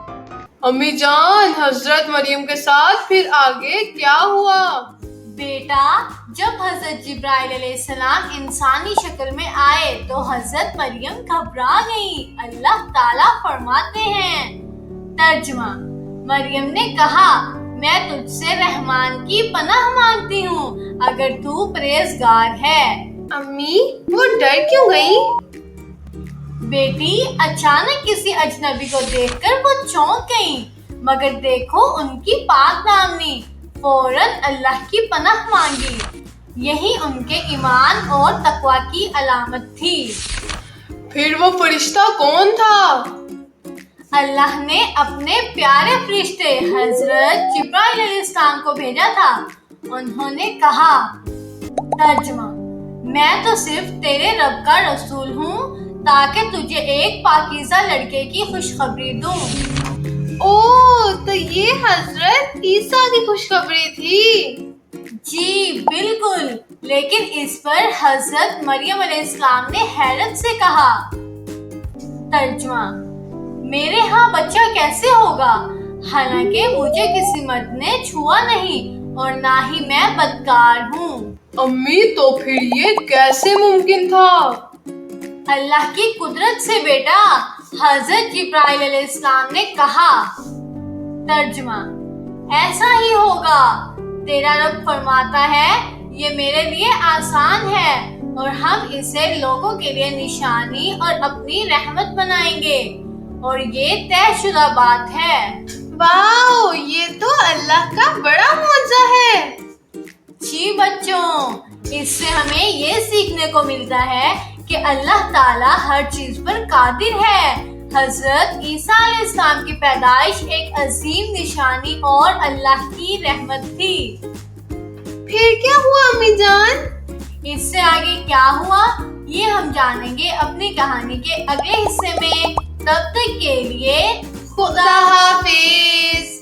امی جان، حضرت مریم کے ساتھ پھر آگے کیا ہوا؟ بیٹا، جب حضرت جبرائیل علیہ السلام انسانی شکل میں آئے تو حضرت مریم گھبرا گئیں۔ اللہ تعالیٰ فرماتے ہیں، ترجمہ: مریم نے کہا، میں تجھ سے رحمان کی پناہ مانگتی ہوں اگر تو پرہیزگار ہے۔ امی، وہ ڈر کیوں گئیں؟ بیٹی، اچانک کسی اجنبی کو دیکھ کر وہ چونک گئیں، مگر دیکھو ان کی پاک دامنی، فوراً اللہ کی پناہ مانگی۔ یہی ان کے ایمان اور تقوی کی علامت تھی۔ پھر وہ فرشتہ کون تھا؟ اللہ نے اپنے پیارے فرشتے حضرت جبرائیل علیہ السلام کو بھیجا تھا۔ انہوں نے کہا، ترجمہ: میں تو صرف تیرے رب کا رسول ہوں تاکہ تجھے ایک پاکیزہ لڑکے کی خوشخبری دوں۔ اوہ، تو یہ حضرت عیسیٰ کی خوشخبری تھی؟ جی بالکل، لیکن اس پر حضرت مریم علیہ السلام نے حیرت سے کہا، ترجمہ: میرے ہاں بچہ کیسے ہوگا، حالانکہ مجھے کسی مرد نے چھوا نہیں اور نہ ہی میں بدکار ہوں۔ امی، تو پھر یہ کیسے ممکن تھا؟ اللہ کی قدرت سے بیٹا، حضرت جبرائیل علیہ السلام نے کہا، ترجمہ: ایسا ہی ہوگا، تیرا رب فرماتا ہے یہ میرے لیے آسان ہے اور ہم اسے لوگوں کے لیے نشانی اور اپنی رحمت بنائیں گے، اور یہ طے شدہ بات ہے۔ واو، یہ تو اللہ کا بڑا معجزہ ہے۔ جی بچوں، اس سے ہمیں یہ سیکھنے کو ملتا ہے کہ اللہ تعالیٰ ہر چیز پر قادر ہے۔ حضرت عیسیٰ علیہ السلام کی پیدائش ایک عظیم نشانی اور اللہ کی رحمت تھی۔ پھر کیا ہوا امی جان؟ اس سے آگے کیا ہوا یہ ہم جانیں گے اپنی کہانی کے اگلے حصے میں۔ تب تک کے لیے خدا حافظ۔